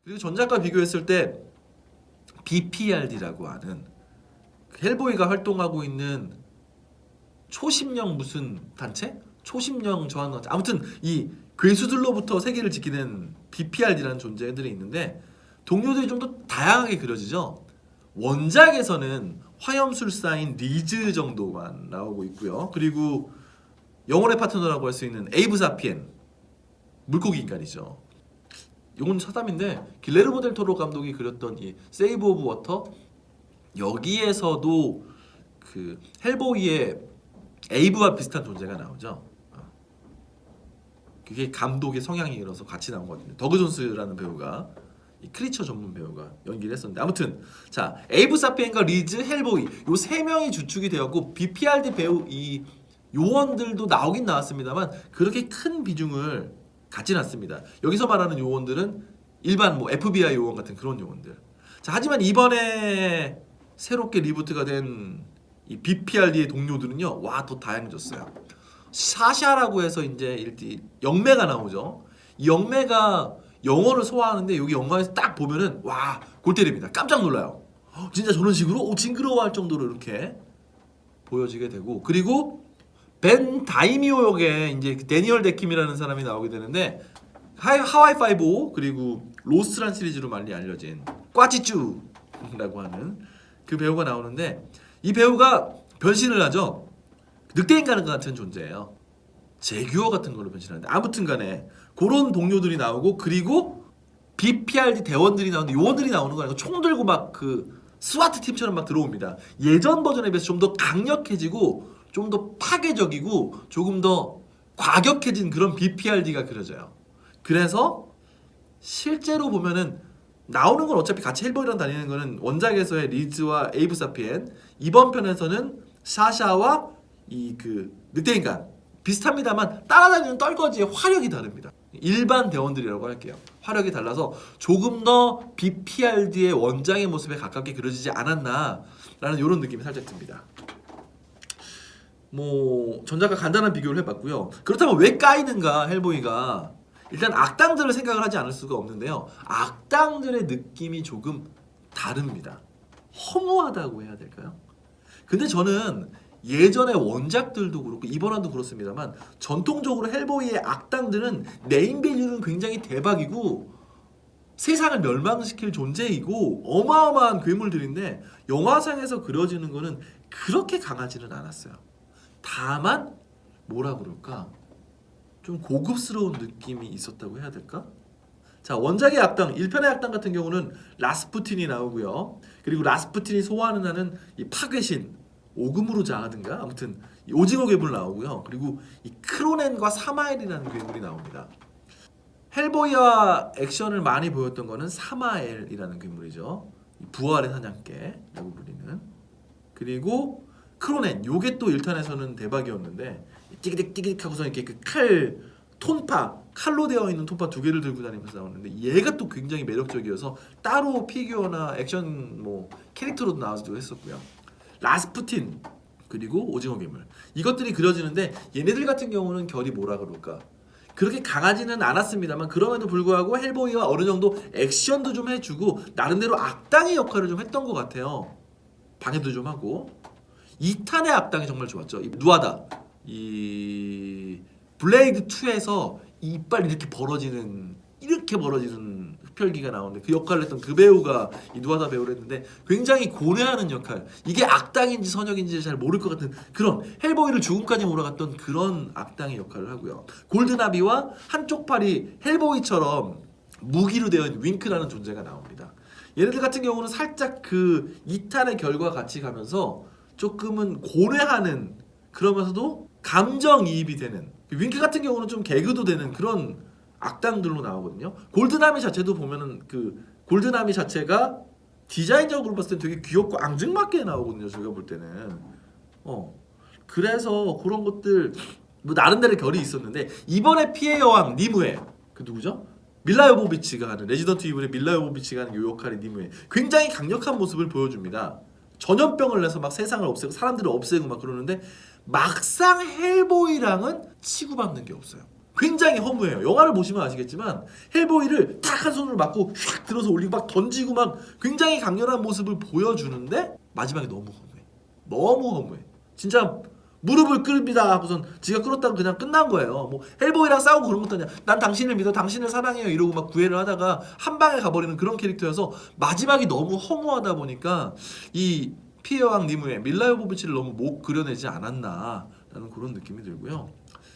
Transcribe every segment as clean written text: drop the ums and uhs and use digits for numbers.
그리고 전작과 비교했을 때 BPRD라고 하는 헬보이가 활동하고 있는 초심령 무슨 단체? 초심령 저항 단체. 아무튼 이 괴수들로부터 세계를 지키는 BPRD라는 존재들이 있는데 동료들이 좀 더 다양하게 그려지죠. 원작에서는 화염술사인 리즈 정도만 나오고 있고요. 그리고 영혼의 파트너라고 할 수 있는 에이브 사피엔 물고기 인간이죠. 이건 사담인데 길레르모 델 토로 감독이 그렸던 이 세이브 오브 워터 여기에서도 그 헬보이의 에이브와 비슷한 존재가 나오죠. 그게 감독의 성향이라서 같이 나온 거거든요. 더그 존스라는 배우가 이 크리처 전문 배우가 연기를 했었는데 아무튼 자 에이브 사피엔과 리즈, 헬보이 요 세 명이 주축이 되었고 BPRD 배우 이 요원들도 나오긴 나왔습니다만 그렇게 큰 비중을 갖진 않습니다. 여기서 말하는 요원들은 일반 뭐 FBI 요원 같은 그런 요원들. 자 하지만 이번에 새롭게 리부트가 된 이 BPRD의 동료들은요 와 더 다양해졌어요. 샤샤라고 해서 이제 영매가 나오죠. 이 영매가 영어를 소화하는데 여기 영화에서 딱 보면은 와 골 때립니다. 깜짝 놀라요. 진짜 저런 식으로 징그러워할 정도로 이렇게 보여지게 되고 그리고 벤 다이미오 역에 이제 데니얼 데킴이라는 사람이 나오게 되는데 하와이 5 그리고 로스트란 시리즈로 많이 알려진 꽈찌쭈라고 하는 그 배우가 나오는데 이 배우가 변신을 하죠. 늑대인간 같은 존재예요. 제규어 같은 걸로 변신하는데 아무튼간에 그런 동료들이 나오고 그리고 BPRD 대원들이 나오는데 요원들이 나오는 거 아니고 총 들고 막 그 스와트 팀처럼 막 들어옵니다. 예전 버전에 비해서 좀 더 강력해지고 좀 더 파괴적이고 조금 더 과격해진 그런 BPRD가 그려져요. 그래서 실제로 보면은 나오는 건 어차피 같이 헬보이랑 다니는 거는 원작에서의 리즈와 에이브 사피엔 이번 편에서는 샤샤와 이 그 늑대인간 비슷합니다만 따라다니는 떨거지의 화력이 다릅니다. 일반 대원들이라고 할게요. 화력이 달라서 조금 더 BPRD의 원작의 모습에 가깝게 그려지지 않았나라는 이런 느낌이 살짝 듭니다. 뭐 전작과 간단한 비교를 해봤고요. 그렇다면 왜 까이는가 헬보이가 일단 악당들을 생각을 하지 않을 수가 없는데요. 악당들의 느낌이 조금 다릅니다. 허무하다고 해야 될까요? 근데 저는 예전의 원작들도 그렇고 이번화도 그렇습니다만 전통적으로 헬보이의 악당들은 네임밸류는 굉장히 대박이고 세상을 멸망시킬 존재이고 어마어마한 괴물들인데 영화상에서 그려지는 거는 그렇게 강하지는 않았어요. 다만 뭐라 그럴까? 좀 고급스러운 느낌이 있었다고 해야 될까? 자 원작의 악당 1편의 악당 같은 경우는 라스푸틴이 나오고요. 그리고 라스푸틴이 소환을 하는 이 파괴신 오금으로자든가 아무튼 이 오징어 괴물 나오고요. 그리고 이 크로넨과 사마엘이라는 괴물이 나옵니다. 헬보이와 액션을 많이 보였던 거는 사마엘이라는 괴물이죠. 부활의 사냥개라고 불리는. 그리고 크로넨 요게 또 1탄에서는 대박이었는데 띠기딕 하고서 이렇게 그 칼로 되어 있는 톱파 두 개를 들고 다니면서 나오는데 얘가 또 굉장히 매력적이어서 따로 피규어나 액션 뭐 캐릭터로도 나와서도 했었고요. 라스푸틴 그리고 오징어 괴물 이것들이 그려지는데 얘네들 같은 경우는 결이 뭐라 그럴까 그렇게 강하지는 않았습니다만 그럼에도 불구하고 헬보이와 어느 정도 액션도 좀 해주고 나름대로 악당의 역할을 좀 했던 것 같아요. 방해도 좀 하고 2탄의 악당이 정말 좋았죠. 이 누아다 이 블레이드 2에서 이빨 이렇게 벌어지는 흡혈귀가 나오는데 그 역할을 했던 그 배우가 이 누아다 배우를 했는데 굉장히 고뇌하는 역할 이게 악당인지 선역인지 잘 모를 것 같은 그런 헬보이를 죽음까지 몰아갔던 그런 악당의 역할을 하고요. 골드나비와 한쪽 팔이 헬보이처럼 무기로 되어 있는 윙크라는 존재가 나옵니다. 얘네들 같은 경우는 살짝 그 2탄의 결과 같이 가면서 조금은 고뇌하는 그러면서도 감정이입이 되는 윙크 같은 경우는 좀 개그도 되는 그런 악당들로 나오거든요. 골드나미 자체도 보면은 그 골드나미 자체가 디자인적으로 봤을 때 되게 귀엽고 앙증맞게 나오거든요. 제가 볼 때는 그래서 그런 것들 뭐 나름대로 결이 있었는데 이번에 피해 여왕 니무에 그 누구죠? 밀라 요보비치가 하는 레지던트 이블의 밀라 요보비치가 하는 요 역할의 니무에 굉장히 강력한 모습을 보여줍니다. 전염병을 내서 막 세상을 없애고 사람들을 없애고 막 그러는데 막상 헬보이랑은 치고받는 게 없어요. 굉장히 허무해요. 영화를 보시면 아시겠지만 헬보이를 탁 한 손으로 맞고 휙 들어서 올리고 막 던지고 막 굉장히 강렬한 모습을 보여주는데 마지막에 너무 허무해. 너무 허무해. 진짜 무릎을 꿇습니다 하고선 지가 꿇었다고 그냥 끝난 거예요. 뭐 헬보이랑 싸우고 그런 것도 아니야. 난 당신을 믿어, 당신을 사랑해요 이러고 막 구애를 하다가 한 방에 가버리는 그런 캐릭터여서 마지막이 너무 허무하다 보니까 이 피해 여왕 니무의 밀라 요보비치를 너무 못 그려내지 않았나라는 그런 느낌이 들고요.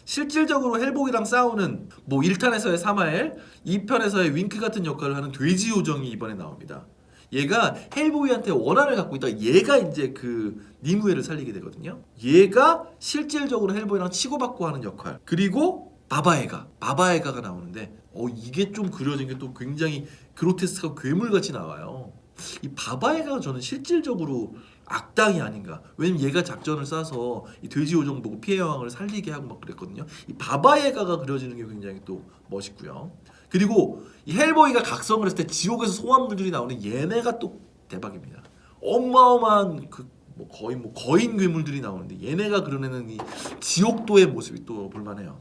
실질적으로 헬보이랑 싸우는 뭐 1탄에서의 사마엘, 2편에서의 윙크 같은 역할을 하는 돼지 요정이 이번에 나옵니다. 얘가 헬보이한테 원한을 갖고 있다가 얘가 이제 그 니무에를 살리게 되거든요. 얘가 실질적으로 헬보이랑 치고받고 하는 역할. 그리고 바바에가가 나오는데 이게 좀 그려진 게 또 굉장히 그로테스크하고 괴물같이 나와요. 이 바바에가가 저는 실질적으로 악당이 아닌가. 왜냐면 얘가 작전을 짜서 이 돼지 요정 보고 피해 여왕을 살리게 하고 막 그랬거든요. 이 바바에가가 그려지는 게 굉장히 또 멋있고요. 그리고 이 헬보이가 각성을 했을 때 지옥에서 소환물들이 나오는 얘네가 또 대박입니다. 어마어마한 그 뭐 거의 뭐 거인 괴물들이 나오는데 얘네가 그려내는 이 지옥도의 모습이 또 볼만해요.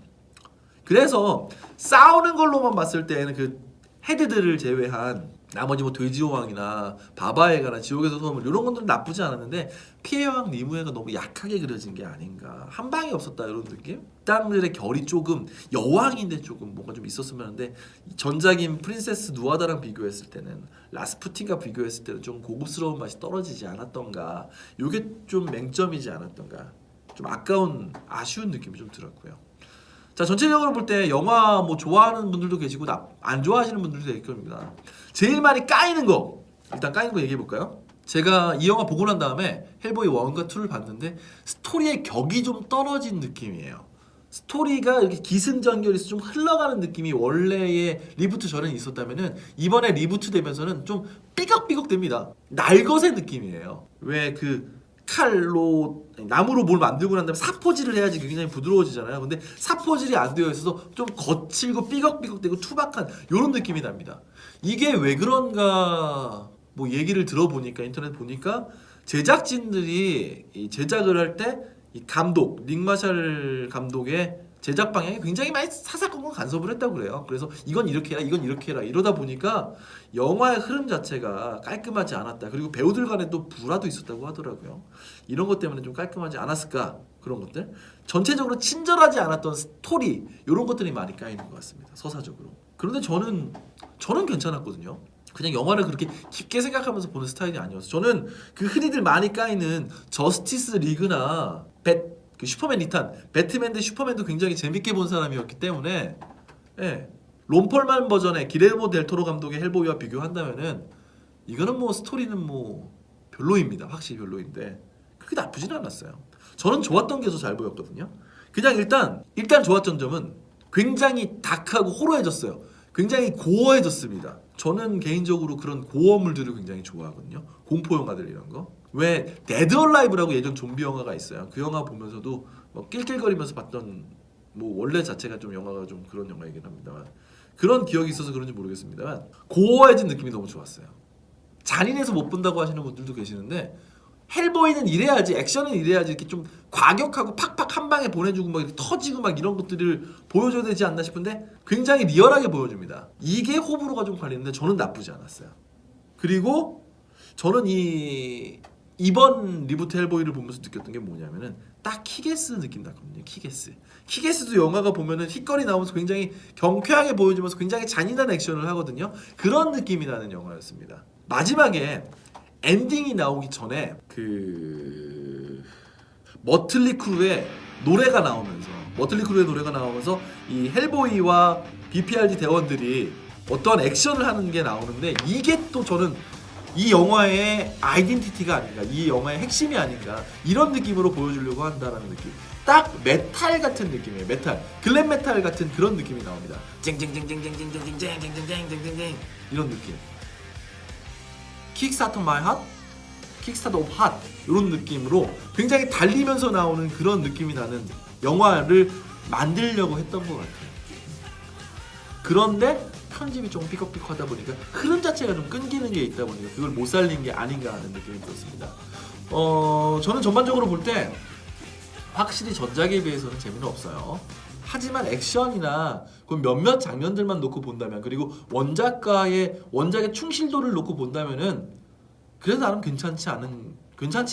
그래서 싸우는 걸로만 봤을 때는 그 헤드들을 제외한 나머지 뭐 돼지여왕이나 바바에가나 지옥에서 소환물 이런 것들은 나쁘지 않았는데 피해 여왕 니무에가 너무 약하게 그려진 게 아닌가. 한 방이 없었다 이런 느낌? 땅들의 결이 조금 여왕인데 조금 뭔가 좀 있었으면 하는데 전작인 프린세스 누아다랑 비교했을 때는 라스푸틴과 비교했을 때는 좀 고급스러운 맛이 떨어지지 않았던가. 이게 좀 맹점이지 않았던가. 좀 아쉬운 느낌이 좀 들었고요. 자, 전체적으로 볼 때 영화 뭐 좋아하는 분들도 계시고 안 좋아하시는 분들도 계실 겁니다. 제일 많이 까이는 거, 일단 까이는 거 얘기해 볼까요? 제가 이 영화 보고 난 다음에 헬보이 1과 2를 봤는데 스토리의 격이 좀 떨어진 느낌이에요. 스토리가 이렇게 기승전결해서 좀 흘러가는 느낌이 원래의 리부트 전에 있었다면은 이번에 리부트 되면서는 좀 삐걱삐걱 됩니다. 날것의 느낌이에요. 왜 그 칼로 나무로 뭘 만들고 난 다음에 사포질을 해야지 굉장히 부드러워지잖아요. 근데 사포질이 안 되어 있어서 좀 거칠고 삐걱삐걱되고 투박한 이런 느낌이 납니다. 이게 왜 그런가 뭐 얘기를 들어보니까 인터넷 보니까 제작진들이 이 제작을 할 때 이 감독 닉 마샬 감독의 제작 방향이 굉장히 많이 사사건건 간섭을 했다고 그래요. 그래서 이건 이렇게 해라, 이건 이렇게 해라 이러다 보니까 영화의 흐름 자체가 깔끔하지 않았다. 그리고 배우들 간에 또 불화도 있었다고 하더라고요. 이런 것 때문에 좀 깔끔하지 않았을까 그런 것들. 전체적으로 친절하지 않았던 스토리 이런 것들이 많이 까이는 것 같습니다. 서사적으로. 그런데 저는 괜찮았거든요. 그냥 영화를 그렇게 깊게 생각하면서 보는 스타일이 아니었어요. 저는 그 흔히들 많이 까이는 저스티스 리그나 그 슈퍼맨 2탄 배트맨 대 슈퍼맨도 굉장히 재밌게 본 사람이었기 때문에 론 펄만 버전의 기레르모 델 토로 감독의 헬보이와 비교한다면은 이거는 뭐 스토리는 뭐 별로입니다. 확실히 별로인데 그렇게 나쁘진 않았어요. 저는 좋았던 게 더 잘 보였거든요. 그냥 일단 좋았던 점은 굉장히 다크하고 호러해졌어요. 굉장히 고어해졌습니다. 저는 개인적으로 그런 고어물들을 굉장히 좋아하거든요. 공포 영화들 이런 거. 왜 데드 얼라이브라고 예전 좀비 영화가 있어요. 그 영화 보면서도 뭐 낄낄거리면서 봤던 뭐 원래 자체가 좀 영화가 좀 그런 영화이긴 합니다만 그런 기억이 있어서 그런지 모르겠습니다만 고어해진 느낌이 너무 좋았어요. 잔인해서 못 본다고 하시는 분들도 계시는데 헬보이는 이래야지, 액션은 이래야지 이렇게 좀 과격하고 팍팍 한 방에 보내주고 막 이렇게 터지고 막 이런 것들을 보여줘야 되지 않나 싶은데 굉장히 리얼하게 보여줍니다. 이게 호불호가 좀 갈리는데 저는 나쁘지 않았어요. 그리고 저는 이번 리부트 헬보이를 보면서 느꼈던 게 뭐냐면은 딱 키게스 느낌 났거든요. 키게스도 영화가 보면은 hit거리 나오면서 굉장히 경쾌하게 보여주면서 굉장히 잔인한 액션을 하거든요. 그런 느낌이 나는 영화였습니다. 마지막에 엔딩이 나오기 전에 그 머틀리 크루의 노래가 나오면서 이 헬보이와 BPRD 대원들이 어떠한 액션을 하는 게 나오는데 이게 또 저는 이 영화의 아이덴티티가 아닌가, 이 영화의 핵심이 아닌가 이런 느낌으로 보여주려고 한다라는 느낌. 딱 메탈 같은 느낌이에요. 글램 메탈 같은 그런 느낌이 나옵니다. 쨍쨍쨍쨍쨍쨍쨍쨍쨍쨍쨍쨍쨍 이런 느낌. 킥스타트 마이 핫, 킥스타트 오브 핫 이런 느낌으로 굉장히 달리면서 나오는 그런 느낌이 나는 영화를 만들려고 했던 것 같아요. 그런데 편집이 좀 삐걱삐걱하다 보니까 흐름 자체가 좀 끊기는 게 있다 보니까 그걸 못 살린 게 아닌가 하는 느낌이 들었습니다. 저는 전반적으로 볼 때 확실히 전작에 비해서는 재미는 없어요. 하지만 액션이나 그 몇몇 장면들만 놓고 본다면, 그리고 원작의 충실도를 놓고 본다면은 그래도 나름 괜찮지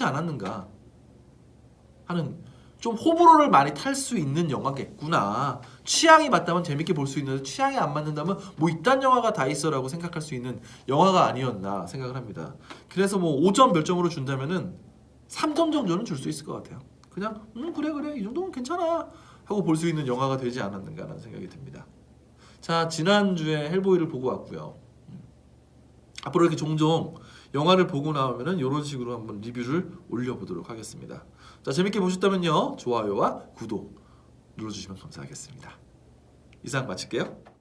않았는가 하는, 좀 호불호를 많이 탈 수 있는 영화겠구나. 취향이 맞다면 재밌게 볼 수 있는데 취향이 안 맞는다면 뭐 이딴 영화가 다 있어라고 생각할 수 있는 영화가 아니었나 생각을 합니다. 그래서 뭐 5점 별점으로 준다면은 3점 정도는 줄 수 있을 것 같아요. 그냥 그래 이 정도면 괜찮아 하고 볼 수 있는 영화가 되지 않았는가라는 생각이 듭니다. 자, 지난주에 헬보이를 보고 왔고요. 앞으로 이렇게 종종 영화를 보고 나오면은 이런 식으로 한번 리뷰를 올려보도록 하겠습니다. 자, 재밌게 보셨다면요, 좋아요와 구독 눌러주시면 감사하겠습니다. 이상 마칠게요.